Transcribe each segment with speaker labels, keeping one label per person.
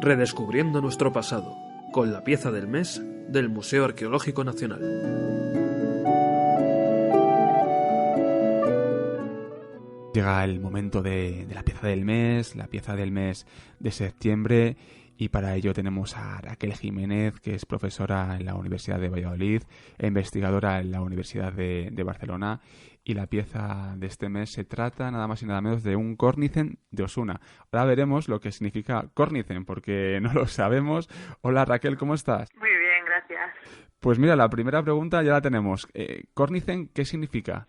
Speaker 1: Redescubriendo nuestro pasado, con la pieza del mes del Museo Arqueológico Nacional.
Speaker 2: Llega el momento de la pieza del mes de septiembre, y para ello tenemos a Raquel Jiménez, que es profesora en la Universidad de Valladolid e investigadora en la Universidad de Barcelona. Y la pieza de este mes se trata nada más y nada menos de un Córnicen de Osuna. Ahora veremos lo que significa Córnicen, porque no lo sabemos. Hola Raquel, ¿cómo estás?
Speaker 3: Muy bien, gracias.
Speaker 2: Pues mira, la primera pregunta ya la tenemos. Córnicen, ¿qué significa?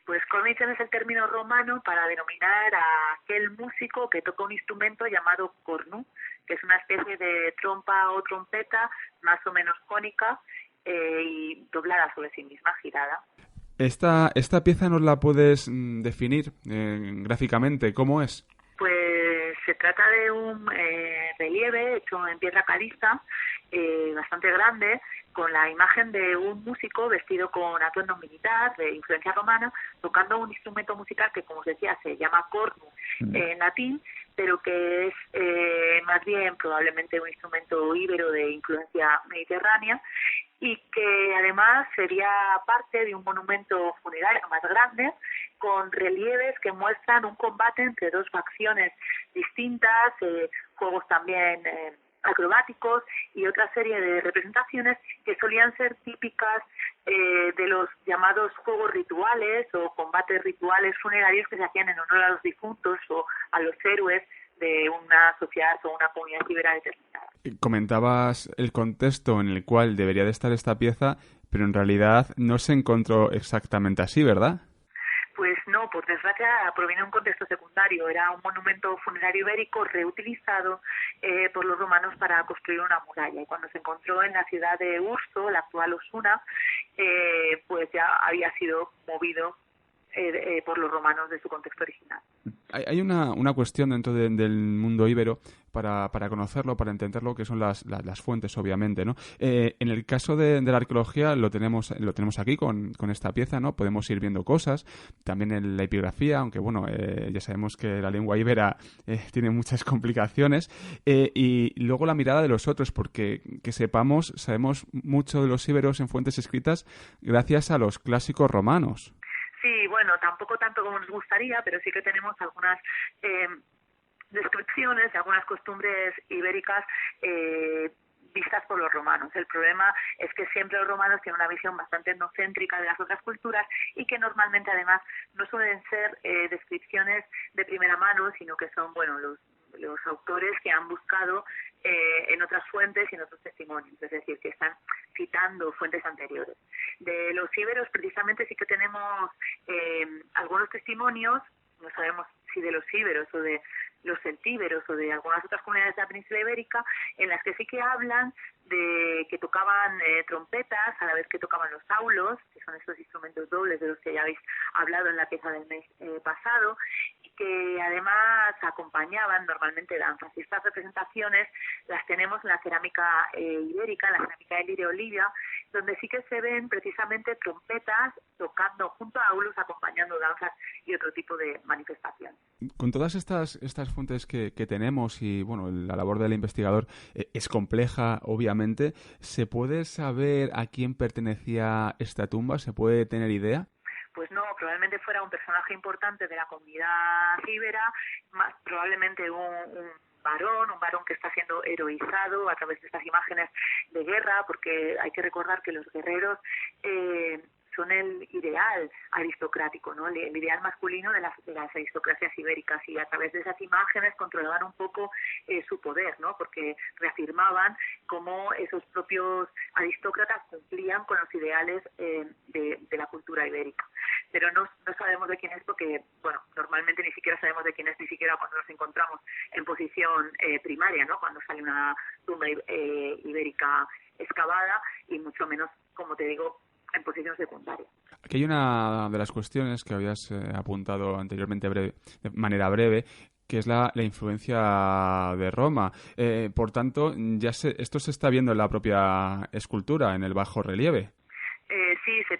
Speaker 3: Pues Córnicen es el término romano para denominar a aquel músico que toca un instrumento llamado cornu, que es una especie de trompa o trompeta más o menos cónica y doblada sobre sí misma, girada.
Speaker 2: Esta pieza nos la puedes definir gráficamente, ¿cómo es?
Speaker 3: Pues se trata de un relieve hecho en piedra caliza, bastante grande, con la imagen de un músico vestido con atuendo militar de influencia romana, tocando un instrumento musical que, como os decía, se llama cornu en latín, pero que es más bien probablemente un instrumento íbero de influencia mediterránea, y que además sería parte de un monumento funerario más grande, con relieves que muestran un combate entre dos facciones distintas, juegos también acrobáticos y otra serie de representaciones que solían ser típicas de los llamados juegos rituales o combates rituales funerarios que se hacían en honor a los difuntos o a los héroes de una sociedad o una comunidad ibera determinada.
Speaker 2: Comentabas el contexto en el cual debería de estar esta pieza, pero en realidad no se encontró exactamente así, ¿verdad?
Speaker 3: Pues no, por desgracia proviene de un contexto secundario. Era un monumento funerario ibérico reutilizado por los romanos para construir una muralla. Y cuando se encontró en la ciudad de Urso, la actual Osuna, pues ya había sido movido por los romanos de su contexto original.
Speaker 2: Hay una cuestión dentro del mundo íbero para conocerlo, para entenderlo, que son las fuentes, obviamente, ¿no? En el caso de la arqueología lo tenemos aquí con esta pieza, ¿no? Podemos ir viendo cosas, también en la epigrafía, aunque bueno, ya sabemos que la lengua íbera tiene muchas complicaciones, y luego la mirada de los otros, porque sabemos mucho de los íberos en fuentes escritas gracias a los clásicos romanos.
Speaker 3: Sí, bueno, tampoco tanto como nos gustaría, pero sí que tenemos algunas descripciones de algunas costumbres ibéricas vistas por los romanos. El problema es que siempre los romanos tienen una visión bastante etnocéntrica de las otras culturas y que normalmente además no suelen ser descripciones de primera mano, sino que son, bueno, los autores que han buscado en otras fuentes y en otros testimonios, es decir, que están citando fuentes anteriores. De los íberos precisamente sí que tenemos algunos testimonios, no sabemos si de los íberos o de los celtíberos o de algunas otras comunidades de la península ibérica, en las que sí que hablan de que tocaban trompetas a la vez que tocaban los aulos, que son estos instrumentos dobles de los que ya habéis hablado en la pieza del mes pasado, y que además acompañaban normalmente danzas. Y estas representaciones las tenemos en la cerámica ibérica, en la cerámica de Liria Olivia, donde sí que se ven precisamente trompetas tocando junto a aulos, acompañando danzas y otro tipo de manifestaciones.
Speaker 2: Con todas estas fuentes que tenemos y bueno, la labor del investigador es compleja, obviamente, ¿se puede saber a quién pertenecía esta tumba? ¿Se puede tener idea?
Speaker 3: Pues no, probablemente fuera un personaje importante de la comunidad íbera, más probablemente un varón que está siendo heroizado a través de estas imágenes de guerra, porque hay que recordar que los guerreros son el ideal aristocrático, ¿no? El ideal masculino de las aristocracias ibéricas, y a través de esas imágenes controlaban un poco su poder, ¿no? Porque reafirmaban cómo esos propios aristócratas cumplían con los ideales de la cultura ibérica. Pero no sabemos de quién es porque, bueno, normalmente ni siquiera sabemos de quién es, ni siquiera cuando nos encontramos en posición primaria, ¿no? Cuando sale una tumba ibérica excavada, y mucho menos, como te digo, en posición secundaria.
Speaker 2: Aquí hay una de las cuestiones que habías apuntado anteriormente de manera breve, que es la influencia de Roma. Por tanto, esto se está viendo en la propia escultura, en el bajo relieve.
Speaker 3: Sí, se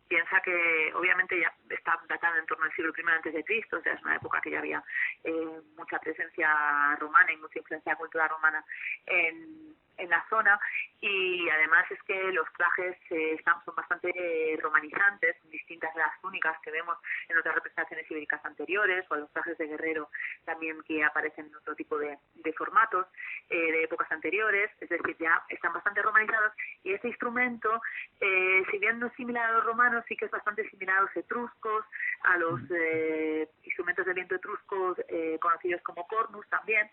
Speaker 3: Piensa que obviamente ya está datada en torno al siglo I a.C., o sea, es una época que ya había mucha presencia romana y mucha influencia cultural romana en la zona, y además es que los trajes son bastante romanizantes, distintas de las túnicas que vemos en otras representaciones ibéricas anteriores, o los trajes de guerrero también que aparecen en otro tipo de formatos de épocas anteriores, es decir, ya están bastante romanizados, y este instrumento, si bien no es similar a los romanos, sí que es bastante similar a los etruscos, a los instrumentos de viento etruscos conocidos como cornus también,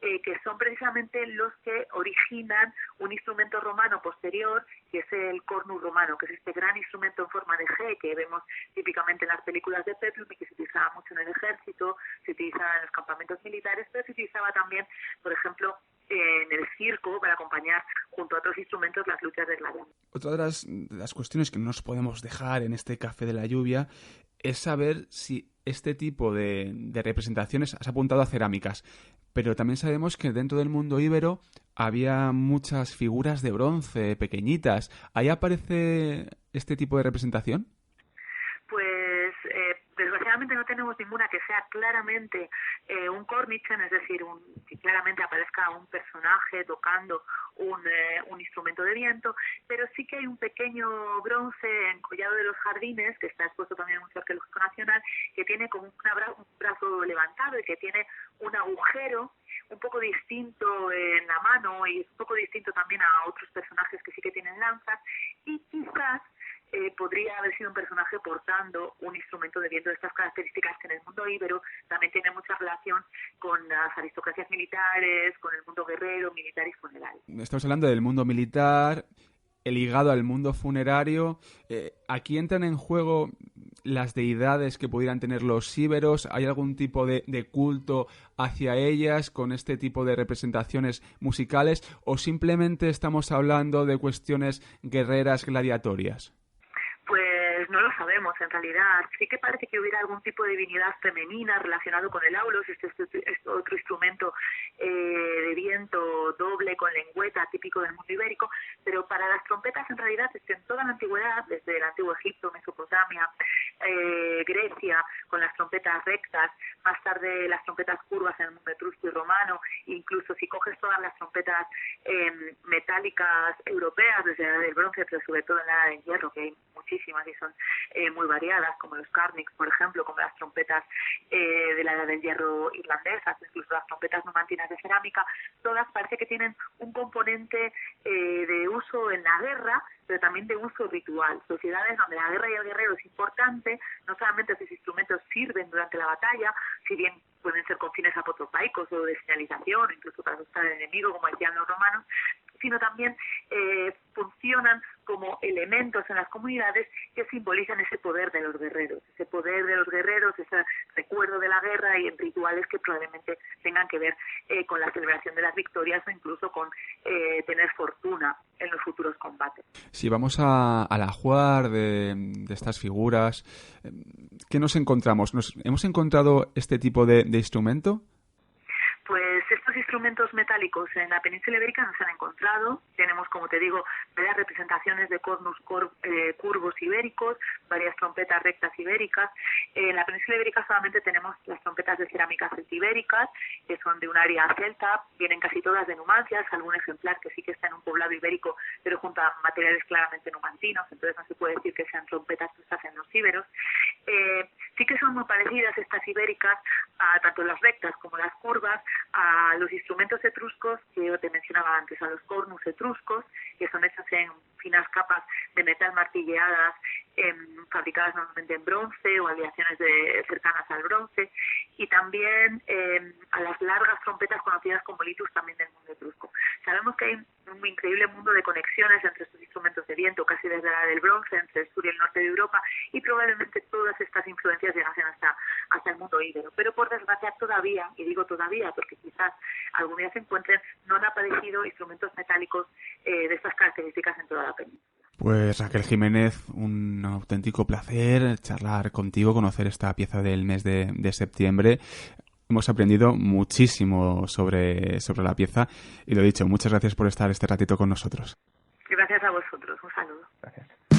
Speaker 3: que son precisamente los que originan un instrumento romano posterior, que es el cornus romano, que es este gran instrumento en forma de G que vemos típicamente en las películas de Peplum y que se utilizaba mucho en el ejército, se utilizaba en los campamentos militares, pero se utilizaba también, por ejemplo, en el circo para acompañar junto a otros instrumentos las luchas de gladiadores.
Speaker 2: Otra de las cuestiones que no nos podemos dejar en este Café de la Lluvia es saber si este tipo de representaciones, has apuntado a cerámicas, pero también sabemos que dentro del mundo íbero había muchas figuras de bronce pequeñitas. ¿Ahí aparece este tipo de representación?
Speaker 3: Pues desgraciadamente no tenemos ninguna que sea claramente un Cornichen, es decir, que claramente aparezca un personaje tocando un instrumento de viento, pero sí que hay un pequeño bronce en Collado de los Jardines, que está expuesto también en el Museo Arqueológico Nacional, que tiene como un brazo levantado y que tiene un agujero un poco distinto en la mano, y es un poco distinto también a otros personajes que sí que tienen lanzas, y quizás podría haber sido un personaje portando un instrumento de viento de estas características, que en el mundo íbero también tiene mucha relación con las aristocracias militares, con el mundo guerrero, militar y funerario.
Speaker 2: Estamos hablando del mundo militar, ligado al mundo funerario. ¿Aquí entran en juego las deidades que pudieran tener los íberos? ¿Hay algún tipo de culto hacia ellas con este tipo de representaciones musicales? ¿O simplemente estamos hablando de cuestiones guerreras gladiatorias?
Speaker 3: Pues no lo sabemos, en realidad. Sí que parece que hubiera algún tipo de divinidad femenina relacionado con el aulos, este otro instrumento de viento doble con lengüeta típico del mundo ibérico, pero para las trompetas en realidad es que en toda la antigüedad, desde el antiguo Egipto, Mesopotamia, Grecia, con las trompetas rectas, más tarde las trompetas curvas en el mundo etrusco y romano, incluso si coges todas las trompetas metálicas europeas desde la edad del bronce, pero sobre todo en la edad del hierro, que hay muchísimas y son muy variadas, como los carnix, por ejemplo, como las trompetas de la edad del hierro irlandesas, incluso las trompetas numantinas de cerámica, todas parece que tienen un componente de uso en la guerra, pero también de uso ritual. Sociedades donde la guerra y el guerrero es importante, no solamente sus instrumentos sirven durante la batalla, si bien pueden ser con fines apotropaicos o de señalización, incluso para asustar al enemigo, como decían los romanos, sino también funcionan como elementos en las comunidades que simbolizan ese poder de los guerreros, ese recuerdo de la guerra, y en rituales que probablemente tengan que ver con la celebración de las victorias o incluso con tener fortuna en los futuros combates.
Speaker 2: Si vamos al ajuar de estas figuras, ¿qué nos encontramos? ¿Hemos encontrado este tipo de instrumento?
Speaker 3: Pues estos instrumentos metálicos en la península ibérica no se han encontrado. Tenemos, como te digo, varias representaciones de cornus curvos ibéricos, varias trompetas rectas ibéricas. En la península ibérica solamente tenemos las trompetas de cerámica celtibéricas, que son de un área celta, vienen casi todas de Numancia, algún ejemplar que sí que está en un poblado ibérico, pero junto a materiales claramente numantinos, entonces no se puede decir que sean trompetas puestas en los íberos. Sí que son muy parecidas estas ibéricas, tanto las rectas como las curvas, a los instrumentos etruscos que yo te mencionaba antes, a los cornus etruscos, que son hechos en finas capas de metal martilleadas, fabricadas normalmente en bronce o aleaciones cercanas al bronce, y también a las largas trompetas conocidas como litus, también del mundo etrusco. Sabemos que hay un increíble mundo de conexiones entre estos instrumentos de viento, casi desde la del bronce, entre el sur y el norte de Europa, y probablemente todas estas influencias llegasen hasta el mundo íbero. Pero por desgracia todavía, y digo todavía porque quizás algún día se encuentren, no han aparecido instrumentos metálicos de estas características en toda la península.
Speaker 2: Pues Raquel Jiménez, un auténtico placer charlar contigo, conocer esta pieza del mes de septiembre. Hemos aprendido muchísimo sobre la pieza y lo dicho, muchas gracias por estar este ratito con nosotros.
Speaker 3: Gracias a vosotros, un saludo.
Speaker 2: Gracias.